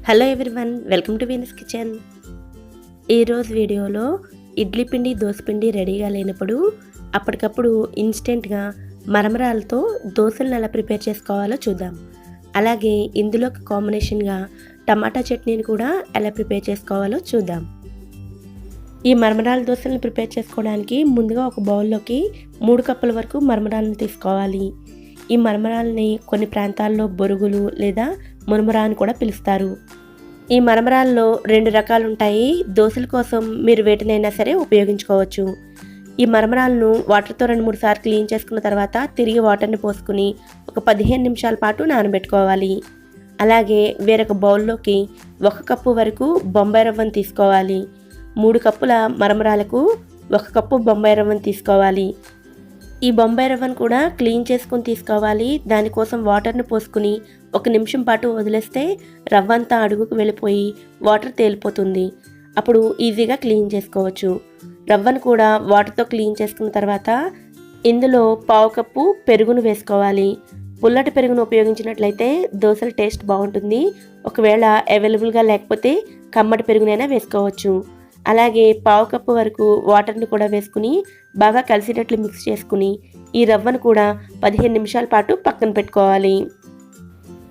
Hello everyone, welcome to Venus kitchen. ఈరోజు వీడియోలో ఇడ్లీ పిండి దోశ పిండి రెడీగా లేనప్పుడు అప్పటికప్పుడు ఇన్స్టెంట్గా మరమరాలతో దోశలను ఎలా ప్రిపేర్ చేసుకోవాలో చూద్దాం. అలాగే ఇందులోకి కాంబినేషన్గా టమాటా చట్నీని కూడా ఎలా ప్రిపేర్ చేసుకోవాలో చూద్దాం. ఈ మరమరాల దోశలను ప్రిపేర్ చేసుకోవడానికి ముందుగా ఒక బౌల్లోకి 3 కప్పుల వరకు మరమరాలను తీసుకోవాలి. ఈ మరమరాలని కొన్ని ప్రాంతాల్లో బొరుగులు లేదా మురముర అని కూడా పిలుస్తారు. ఈ మరమరాల్లో 2 రకాలు ఉంటాయి. దోశల కోసం మీరు వేటినైనా సరే ఉపయోగించుకోవచ్చు. ఈ మరమరాలను వాటర్తో 2-3 సార్లు క్లీన్ చేసుకున్న తర్వాత తిరిగి వాటర్ని పోసుకుని ఒక 15 నిమిషాల పాటు నానబెట్టుకోవాలి. అలాగే వేరొక బౌల్లోకి 1 కప్పు వరకు బొంబాయి రవ్వను తీసుకోవాలి. 3 కప్పుల మరమరాలకు 1 కప్పు బొంబాయి రవ్వను తీసుకోవాలి. ఈ బొంబాయి రవ్వను కూడా క్లీన్ చేసుకుని తీసుకోవాలి. దానికోసం వాటర్ని పోసుకుని 1 నిమిషం పాటు వదిలేస్తే రవ్వ అంతా అడుగుకు వెళ్ళిపోయి వాటర్ తేలిపోతుంది. అప్పుడు ఈజీగా క్లీన్ చేసుకోవచ్చు. రవ్వను కూడా వాటర్తో క్లీన్ చేసుకున్న తర్వాత ఇందులో 1/2 కప్పు పెరుగును వేసుకోవాలి. పుల్లటి పెరుగును ఉపయోగించినట్లయితే దోశల టేస్ట్ బాగుంటుంది. ఒకవేళ అవైలబుల్గా లేకపోతే కమ్మటి పెరుగునైనా వేసుకోవచ్చు. అలాగే 1/2 కప్పు వరకు వాటర్ని కూడా వేసుకుని బాగా కలిసేటట్లు మిక్స్ చేసుకుని ఈ రవ్వను కూడా 15 నిమిషాల పాటు పక్కన పెట్టుకోవాలి.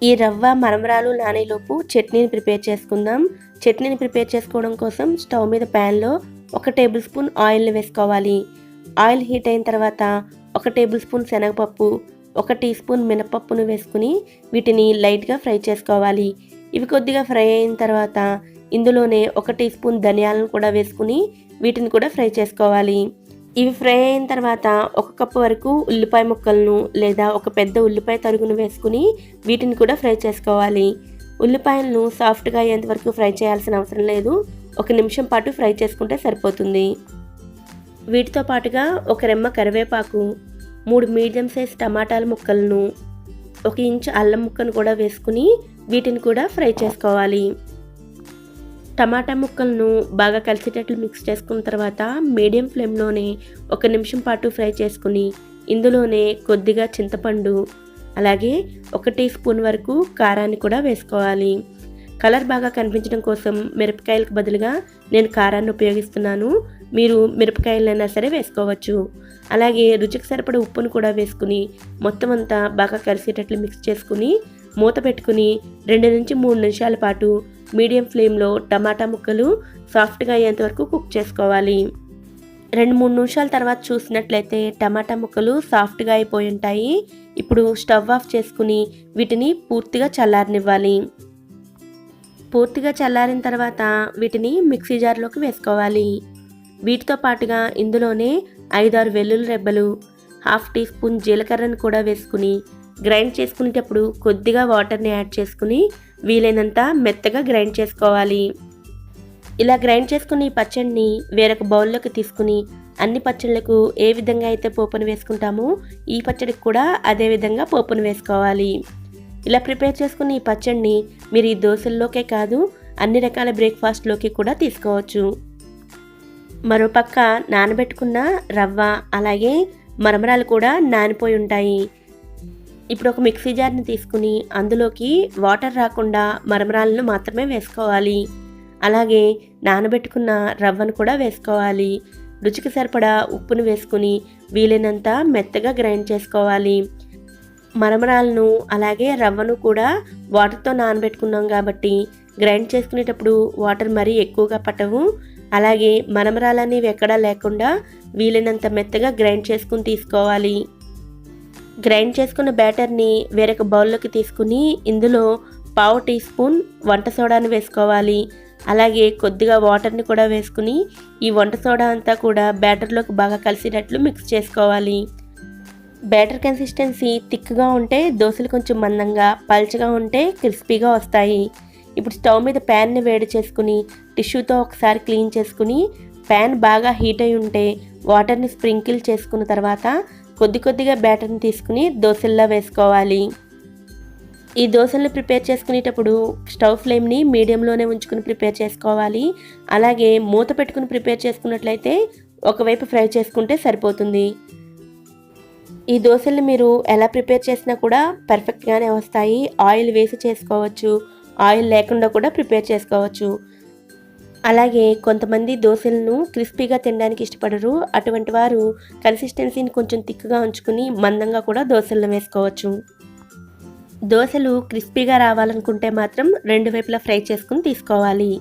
ఈ రవ్వ మరమరాలు నానేలోపు చట్నీని ప్రిపేర్ చేసుకుందాం. చట్నీని ప్రిపేర్ చేసుకోవడం కోసం స్టవ్ మీద ప్యాన్లో 1 టేబుల్ స్పూన్ ఆయిల్ని వేసుకోవాలి. ఆయిల్ హీట్ అయిన తర్వాత 1 టేబుల్ స్పూన్ శనగపప్పు, 1 టీ స్పూన్ మినపప్పును వేసుకుని వీటిని లైట్గా ఫ్రై చేసుకోవాలి. ఇవి కొద్దిగా ఫ్రై అయిన తర్వాత ఇందులోనే 1 టీ స్పూన్ ధనియాలను కూడా వేసుకుని వీటిని కూడా ఫ్రై చేసుకోవాలి. ఇవి ఫ్రై అయిన తర్వాత 1 కప్పు వరకు ఉల్లిపాయ ముక్కలను లేదా ఒక పెద్ద ఉల్లిపాయ తరుగును వేసుకుని వీటిని కూడా ఫ్రై చేసుకోవాలి. ఉల్లిపాయలను సాఫ్ట్గా అయ్యేంత వరకు ఫ్రై చేయాల్సిన అవసరం లేదు. 1 నిమిషం పాటు ఫ్రై చేసుకుంటే సరిపోతుంది. వీటితో పాటుగా 1 రెమ్మ కరివేపాకు, 3 మీడియం సైజ్ టమాటాల ముక్కలను, 1 ఇంచు అల్లం ముక్కను కూడా వేసుకుని వీటిని కూడా ఫ్రై చేసుకోవాలి. టమాటా ముక్కలను బాగా కలిసేటట్లు మిక్స్ చేసుకున్న తర్వాత మీడియం ఫ్లేమ్లోనే 1 నిమిషం పాటు ఫ్రై చేసుకుని ఇందులోనే కొద్దిగా చింతపండు, అలాగే 1 టీ స్పూన్ వరకు కారాన్ని కూడా వేసుకోవాలి. కలర్ బాగా కనిపించడం కోసం మిరపకాయలకు బదులుగా నేను కారాన్ని ఉపయోగిస్తున్నాను. మీరు మిరపకాయలైనా సరే వేసుకోవచ్చు. అలాగే రుచికి సరిపడ ఉప్పును కూడా వేసుకుని మొత్తం అంతా బాగా కలిసేటట్లు మిక్స్ చేసుకుని మూత పెట్టుకుని 2 నుంచి 3 నిమిషాల పాటు మీడియం ఫ్లేమ్లో టమాటా ముక్కలు సాఫ్ట్గా అయ్యేంత వరకు కుక్ చేసుకోవాలి. 2-3 నిమిషాల తర్వాత చూసినట్లయితే టమాటా ముక్కలు సాఫ్ట్గా అయిపోయి ఉంటాయి. ఇప్పుడు స్టవ్ ఆఫ్ చేసుకుని వీటిని పూర్తిగా చల్లారనివ్వాలి. పూర్తిగా చల్లారిన తర్వాత వీటిని మిక్సీ జార్లోకి వేసుకోవాలి. వీటితో పాటుగా ఇందులోనే 5-6 వెల్లుల్లి రెబ్బలు, 1/2 టీ స్పూన్ జీలకర్రను కూడా వేసుకుని గ్రైండ్ చేసుకునేటప్పుడు కొద్దిగా వాటర్ని యాడ్ చేసుకుని వీలైనంత మెత్తగా గ్రైండ్ చేసుకోవాలి. ఇలా గ్రైండ్ చేసుకుని ఈ పచ్చడిని వేరొక బౌల్లోకి తీసుకుని అన్ని పచ్చళ్ళకు ఏ విధంగా అయితే పోపును వేసుకుంటామో ఈ పచ్చడికి కూడా అదే విధంగా పోపును వేసుకోవాలి. ఇలా ప్రిపేర్ చేసుకుని ఈ పచ్చడిని మీరు ఈ దోశల్లోకే కాదు అన్ని రకాల బ్రేక్ఫాస్ట్లోకి కూడా తీసుకోవచ్చు. మరోపక్క నానబెట్టుకున్న రవ్వ అలాగే మరమరాలు కూడా నానిపోయి ఉంటాయి. ఇప్పుడు ఒక మిక్సీ జార్ని తీసుకుని అందులోకి వాటర్ రాకుండా మరమరాలను మాత్రమే వేసుకోవాలి. అలాగే నానబెట్టుకున్న రవ్వను కూడా వేసుకోవాలి. రుచికి సరిపడా ఉప్పును వేసుకుని వీలైనంత మెత్తగా గ్రైండ్ చేసుకోవాలి. మరమరాలను అలాగే రవ్వను కూడా వాటర్తో నానబెట్టుకున్నాం కాబట్టి గ్రైండ్ చేసుకునేటప్పుడు వాటర్ మరీ ఎక్కువగా పట్టవు. అలాగే మరమరాలనేవి ఎక్కడా లేకుండా వీలైనంత మెత్తగా గ్రైండ్ చేసుకుని తీసుకోవాలి. గ్రైండ్ చేసుకున్న బ్యాటర్ని వేరొక బౌల్లోకి తీసుకుని ఇందులో 1/2 టీ స్పూన్ వంట సోడాను వేసుకోవాలి. అలాగే కొద్దిగా వాటర్ని కూడా వేసుకుని ఈ వంట సోడా అంతా కూడా బ్యాటర్లోకి బాగా కలిసేటట్లు మిక్స్ చేసుకోవాలి. బ్యాటర్ కన్సిస్టెన్సీ థిక్గా ఉంటే దోశలు కొంచెం మందంగా, పల్చగా ఉంటే క్రిస్పీగా వస్తాయి. ఇప్పుడు స్టవ్ మీద ప్యాన్ని వేడి చేసుకుని టిష్యూతో ఒకసారి క్లీన్ చేసుకుని ప్యాన్ బాగా హీట్ అయి ఉంటే వాటర్ని స్ప్రింకిల్ చేసుకున్న తర్వాత కొద్దిగా బ్యాటర్ని తీసుకుని దోశల్లో వేసుకోవాలి. ఈ దోశలను ప్రిపేర్ చేసుకునేటప్పుడు స్టవ్ ఫ్లేమ్ని మీడియంలోనే ఉంచుకుని ప్రిపేర్ చేసుకోవాలి. అలాగే మూత పెట్టుకుని ప్రిపేర్ చేసుకున్నట్లయితే ఒకవైపు ఫ్రై చేసుకుంటే సరిపోతుంది. ఈ దోశలు మీరు ఎలా ప్రిపేర్ చేసినా కూడా పర్ఫెక్ట్గానే వస్తాయి. ఆయిల్ వేసి చేసుకోవచ్చు. ఆయిల్ లేకుండా కూడా ప్రిపేర్ చేసుకోవచ్చు. అలాగే కొంతమంది దోశలను క్రిస్పీగా తినడానికి ఇష్టపడరు. అటువంటి వారు కన్సిస్టెన్సీని కొంచెం థిక్గా ఉంచుకుని మందంగా కూడా దోశలను వేసుకోవచ్చు. దోశలు క్రిస్పీగా రావాలనుకుంటే మాత్రం 2 వైపులా ఫ్రై చేసుకుని తీసుకోవాలి.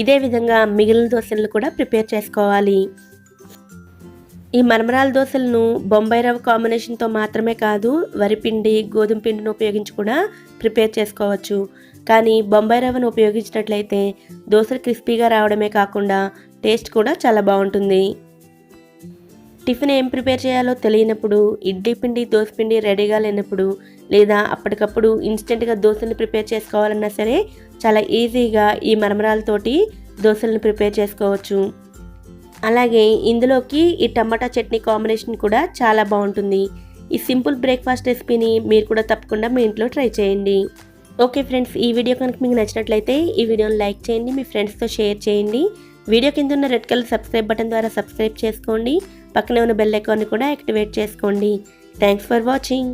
ఇదే విధంగా మిగిలిన దోశలను కూడా ప్రిపేర్ చేసుకోవాలి. ఈ మరమరాల దోశలను బొంబాయి రవ్వ కాంబినేషన్తో మాత్రమే కాదు, వరిపిండి, గోధుమ పిండిని ఉపయోగించి కూడా ప్రిపేర్ చేసుకోవచ్చు. కానీ బొంబాయి రవ్వను ఉపయోగించినట్లయితే దోశలు క్రిస్పీగా రావడమే కాకుండా టేస్ట్ కూడా చాలా బాగుంటుంది. టిఫిన్ ఏం ప్రిపేర్ చేయాలో తెలియనప్పుడు, ఇడ్లీ పిండి, దోశ పిండి రెడీగా లేనప్పుడు, లేదా అప్పటికప్పుడు ఇన్స్టెంట్గా దోశలను ప్రిపేర్ చేసుకోవాలన్నా సరే చాలా ఈజీగా ఈ మరమరాలతోటి దోశలను ప్రిపేర్ చేసుకోవచ్చు. అలాగే ఇందులోకి ఈ టమాటా చట్నీ కాంబినేషన్ కూడా చాలా బాగుంటుంది. ఈ సింపుల్ బ్రేక్ఫాస్ట్ రెసిపీని మీరు కూడా తప్పకుండా మీ ఇంట్లో ట్రై చేయండి. ఓకే ఫ్రెండ్స్, ఈ వీడియో కనుక మీకు నచ్చినట్లయితే ఈ వీడియోని లైక్ చేయండి, మీ ఫ్రెండ్స్తో షేర్ చేయండి. వీడియో కింద ఉన్న రెడ్ కలర్ సబ్స్క్రైబ్ బటన్ ద్వారా సబ్స్క్రైబ్ చేసుకోండి. పక్కనే ఉన్న బెల్ ఐకాన్ని కూడా యాక్టివేట్ చేసుకోండి. Thanks for watching.